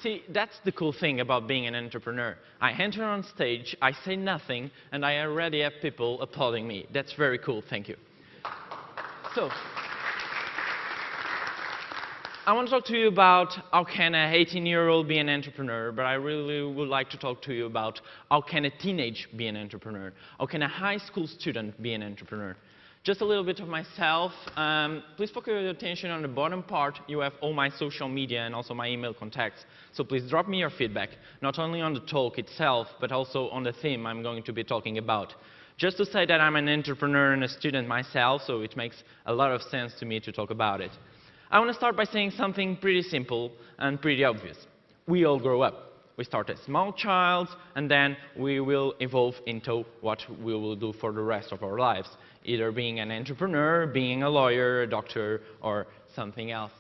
See, that's the cool thing about being an entrepreneur. I enter on stage, I say nothing, and I already have people applauding me. That's very cool, thank you. So, I want to talk to you about how can a 18-year-old be an entrepreneur, but I really would like to talk to you about how can a teenage be an entrepreneur? How can a high school student be an entrepreneur? Just a little bit of myself. Please focus your attention on the bottom part. You have all my social media and also my email contacts. So please drop me your feedback, not only on the talk itself, but also on the theme I'm going to be talking about. Just to say that I'm an entrepreneur and a student myself, so it makes a lot of sense to me to talk about it. I want to start by saying something pretty simple and pretty obvious. We all grow up. We start as small child, and then we will evolve into what we will do for the rest of our lives, either being an entrepreneur, being a lawyer, a doctor, or something else.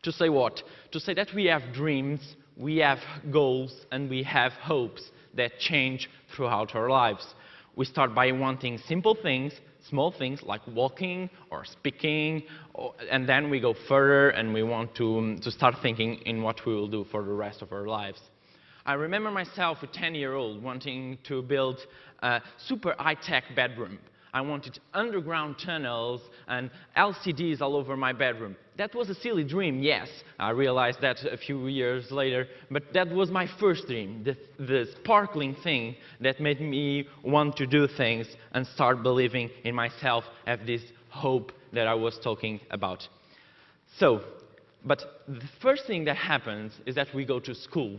To say what? To say that we have dreams, we have goals, and we have hopes that change throughout our lives. We start by wanting simple things, small things like walking or speaking, and then we go further and we want to start thinking in what we will do for the rest of our lives. I remember myself, a 10-year-old, wanting to build a super high-tech bedroom. I wanted underground tunnels and LCDs all over my bedroom. That was a silly dream, yes. I realized that a few years later, but that was my first dream, the sparkling thing that made me want to do things and start believing in myself, have this hope that I was talking about. But the first thing that happens is that we go to school.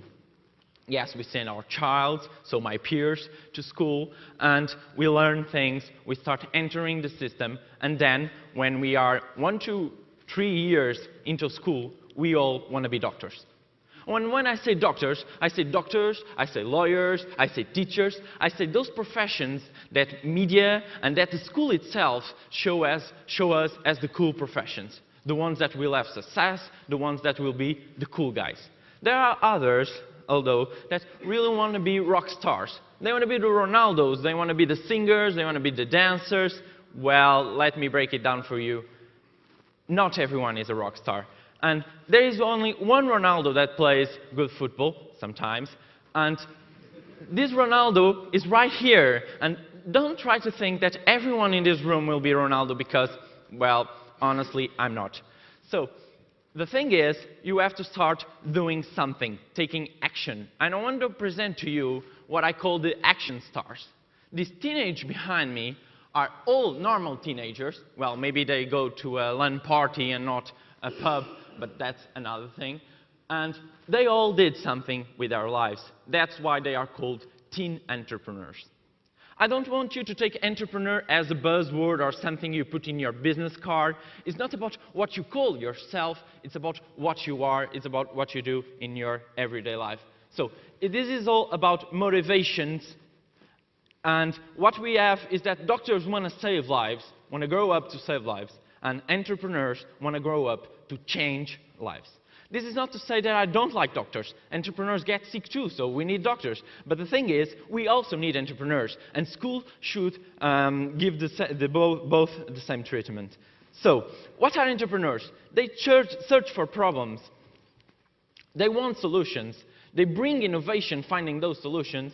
Yes, we send our child, so my peers, to school, and we learn things, we start entering the system, and then, when we are 1 to 3 years into school, we all want to be doctors. When I say doctors, I say lawyers, I say teachers, I say those professions that media and that the school itself show us as the cool professions, the ones that will have success, the ones that will be the cool guys. There are others, although, that really want to be rock stars. They want to be the Ronaldos, they want to be the singers, they want to be the dancers. Well, let me break it down for you. Not everyone is a rock star. And there is only one Ronaldo that plays good football, sometimes. And this Ronaldo is right here. And don't try to think that everyone in this room will be Ronaldo because, well, honestly, I'm not. So, the thing is, you have to start doing something, taking action. And I want to present to you what I call the action stars. These teenagers behind me are all normal teenagers. Well, maybe they go to a LAN party and not a pub, but that's another thing. And they all did something with their lives. That's why they are called teen entrepreneurs. I don't want you to take entrepreneur as a buzzword or something you put in your business card. It's not about what you call yourself. It's about what you are. It's about what you do in your everyday life. So this is all about motivations. And what we have is that doctors want to save lives, want to grow up to save lives. And entrepreneurs want to grow up to change lives. This is not to say that I don't like doctors. Entrepreneurs get sick too, so we need doctors. But the thing is, we also need entrepreneurs. And schools should give both the same treatment. So, what are entrepreneurs? They search for problems. They want solutions. They bring innovation, finding those solutions.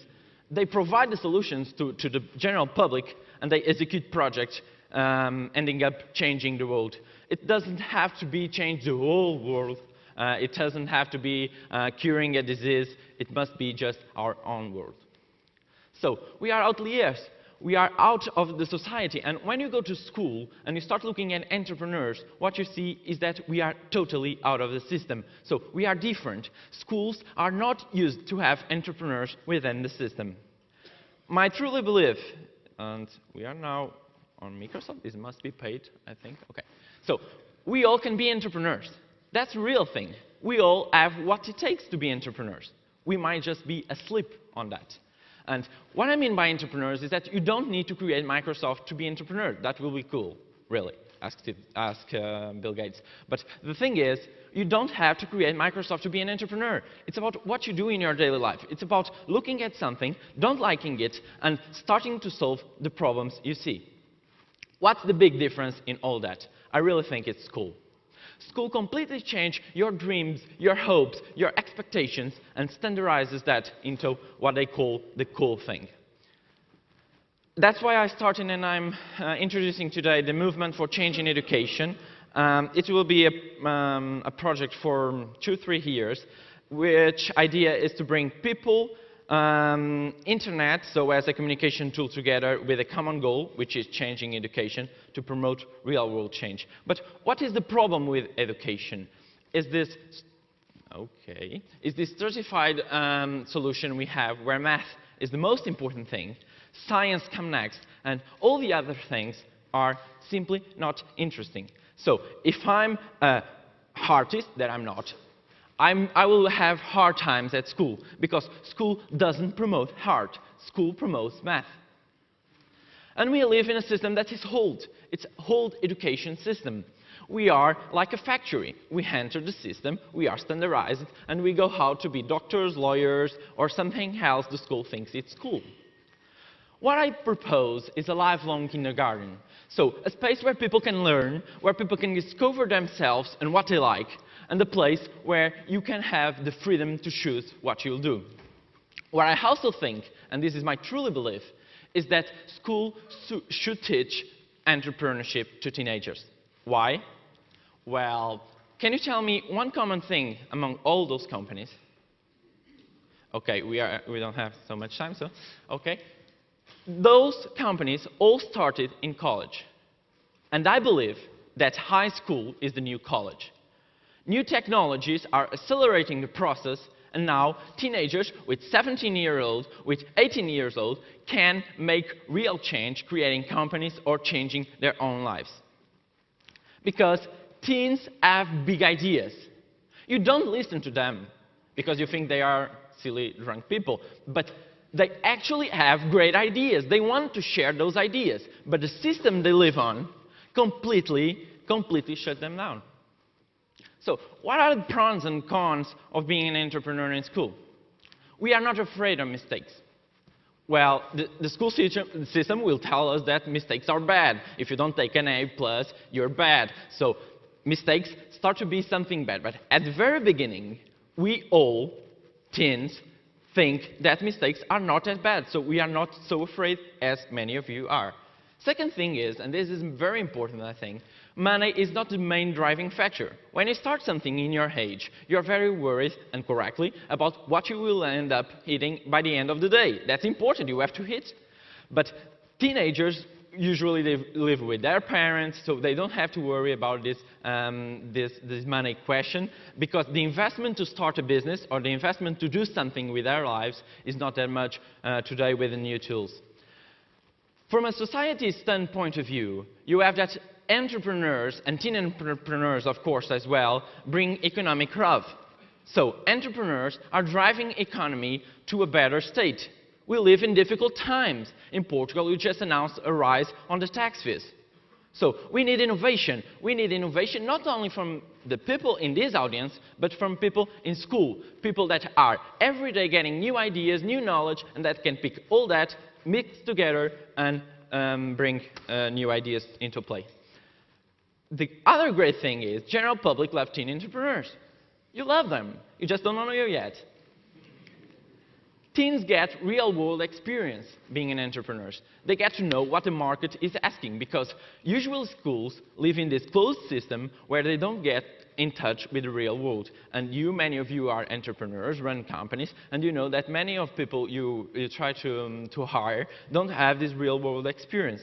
They provide the solutions to the general public, and they execute projects, ending up changing the world. It doesn't have to be change the whole world. It doesn't have to be curing a disease. It must be just our own world. So we are outliers. We are out of the society. And when you go to school and you start looking at entrepreneurs, what you see is that we are totally out of the system. So we are different. Schools are not used to have entrepreneurs within the system. My truly belief, and we are now on Microsoft. This must be paid, I think. Okay. So we all can be entrepreneurs. That's a real thing. We all have what it takes to be entrepreneurs. We might just be asleep on that. And what I mean by entrepreneurs is that you don't need to create Microsoft to be an entrepreneur. That will be cool, really. ask Bill Gates. But the thing is, you don't have to create Microsoft to be an entrepreneur. It's about what you do in your daily life. It's about looking at something, don't liking it, and starting to solve the problems you see. What's the big difference in all that? I really think it's school. School completely changes your dreams, your hopes, your expectations, and standardizes that into what they call the cool thing. That's why I started, and I'm introducing today the movement for change in education. It will be a project for 2-3 years, which idea is to bring people, internet, so as a communication tool together with a common goal, which is changing education, to promote real-world change. But what is the problem with education? Is this certified solution we have where math is the most important thing, science comes next, and all the other things are simply not interesting. So if I'm an artist, that I'm not, I will have hard times at school, because school doesn't promote art. School promotes math. And we live in a system that is old. It's an old education system. We are like a factory. We enter the system, we are standardized, and we go out to be doctors, lawyers, or something else the school thinks it's cool. What I propose is a lifelong kindergarten. So, a space where people can learn, where people can discover themselves and what they like, and a place where you can have the freedom to choose what you'll do. What I also think, and this is my truly belief, is that school should teach entrepreneurship to teenagers. Why? Well, can you tell me one common thing among all those companies? Okay, we don't have so much time, so okay. Those companies all started in college. And I believe that high school is the new college. New technologies are accelerating the process, and now teenagers with 17-year-olds, with 18 years old, can make real change, creating companies or changing their own lives. Because teens have big ideas. You don't listen to them because you think they are silly, drunk people. But they actually have great ideas. They want to share those ideas. But the system they live on completely shut them down. So what are the pros and cons of being an entrepreneur in school? We are not afraid of mistakes. Well, the school system will tell us that mistakes are bad. If you don't take an A+, you're bad. So mistakes start to be something bad. But at the very beginning, we all, teens, think that mistakes are not as bad. So we are not so afraid as many of you are. Second thing is, and this is very important, I think, money is not the main driving factor. When you start something in your age, you're very worried, and correctly, about what you will end up eating by the end of the day. That's important, you have to eat. But teenagers, usually they live with their parents, so they don't have to worry about this money question, because the investment to start a business or the investment to do something with their lives is not that much today with the new tools. From a society standpoint of view, you have that entrepreneurs, and teen entrepreneurs, of course, as well, bring economic growth. So entrepreneurs are driving economy to a better state. We live in difficult times. In Portugal, we just announced a rise on the tax fees. So we need innovation. We need innovation not only from the people in this audience, but from people in school. People that are every day getting new ideas, new knowledge, and that can pick all that, mix together, and bring new ideas into play. The other great thing is general public love teen entrepreneurs. You love them. You just don't know you yet. Teens get real-world experience being an entrepreneur. They get to know what the market is asking, because usual schools live in this closed system where they don't get in touch with the real world. And many of you are entrepreneurs, run companies, and you know that many of people you try to hire don't have this real-world experience.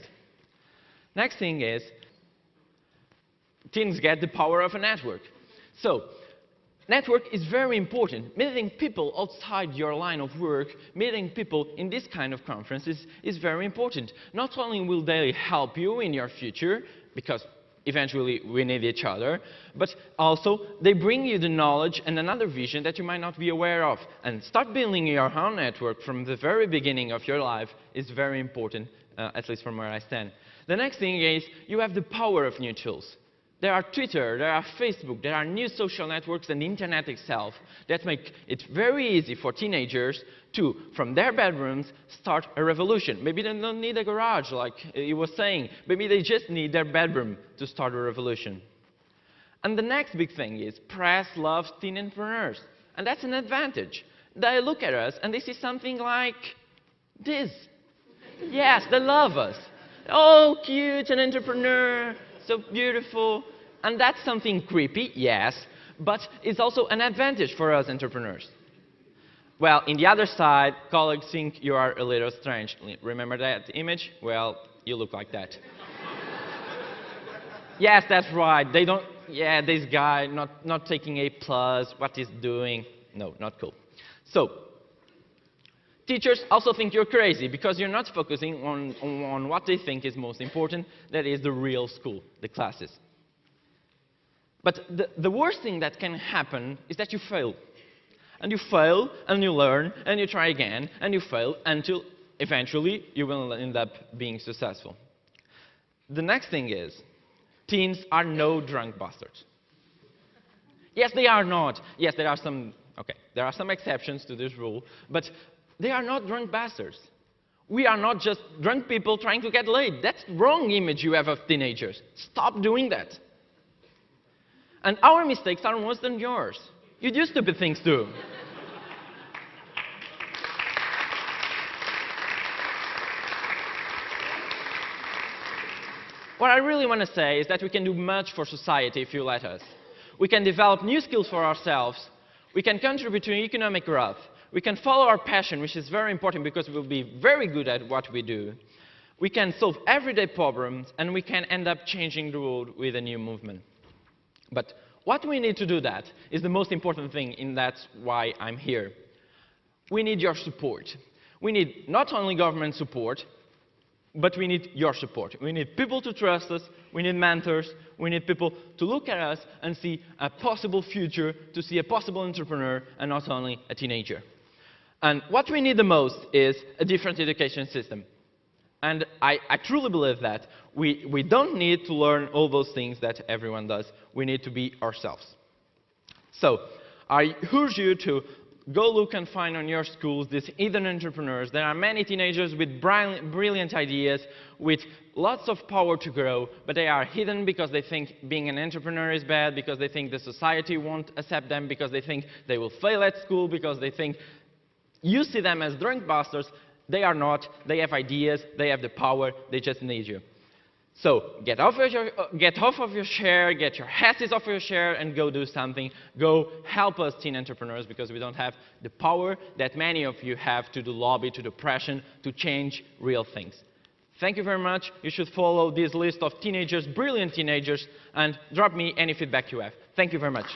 Next thing is, teens get the power of a network. So, network is very important. Meeting people outside your line of work, meeting people in this kind of conferences is very important. Not only will they help you in your future, because eventually we need each other, but also they bring you the knowledge and another vision that you might not be aware of. And start building your own network from the very beginning of your life is very important, at least from where I stand. The next thing is you have the power of new tools. There are Twitter, there are Facebook, there are new social networks and the internet itself that make it very easy for teenagers to, from their bedrooms, start a revolution. Maybe they don't need a garage, like he was saying. Maybe they just need their bedroom to start a revolution. And the next big thing is press loves teen entrepreneurs. And that's an advantage. They look at us and they see something like this. Yes, they love us. Oh, cute, an entrepreneur. So beautiful. And that's something creepy, yes, but it's also an advantage for us entrepreneurs. Well, in the other side, colleagues think you are a little strange. Remember that image? Well, you look like that. Yes, that's right. They don't, yeah, this guy not taking A+, what he's doing. No, not cool. So, teachers also think you're crazy because you're not focusing on what they think is most important, that is the real school, the classes. But the worst thing that can happen is that you fail. And you fail, and you learn, and you try again, and you fail until eventually you will end up being successful. The next thing is, teens are no drunk bastards. Yes, they are not. Yes, there are some exceptions to this rule, but they are not drunk bastards. We are not just drunk people trying to get laid. That's the wrong image you have of teenagers. Stop doing that. And our mistakes are worse than yours. You do stupid things too. What I really want to say is that we can do much for society if you let us. We can develop new skills for ourselves. We can contribute to economic growth. We can follow our passion, which is very important because we'll be very good at what we do. We can solve everyday problems, and we can end up changing the world with a new movement. But what we need to do that is the most important thing, and that's why I'm here. We need your support. We need not only government support, but we need your support. We need people to trust us. We need mentors. We need people to look at us and see a possible future, to see a possible entrepreneur, and not only a teenager. And what we need the most is a different education system. And I truly believe that. We don't need to learn all those things that everyone does. We need to be ourselves. So I urge you to go look and find on your schools these hidden entrepreneurs. There are many teenagers with brilliant ideas, with lots of power to grow, but they are hidden because they think being an entrepreneur is bad, because they think the society won't accept them, because they think they will fail at school, because they think you see them as drunk bastards. They are not. They have ideas. They have the power. They just need you. So get off of your chair, get your asses off your chair, and go do something. Go help us teen entrepreneurs, because we don't have the power that many of you have to do lobby, to do pressure, to change real things. Thank you very much. You should follow this list of teenagers, brilliant teenagers, and drop me any feedback you have. Thank you very much.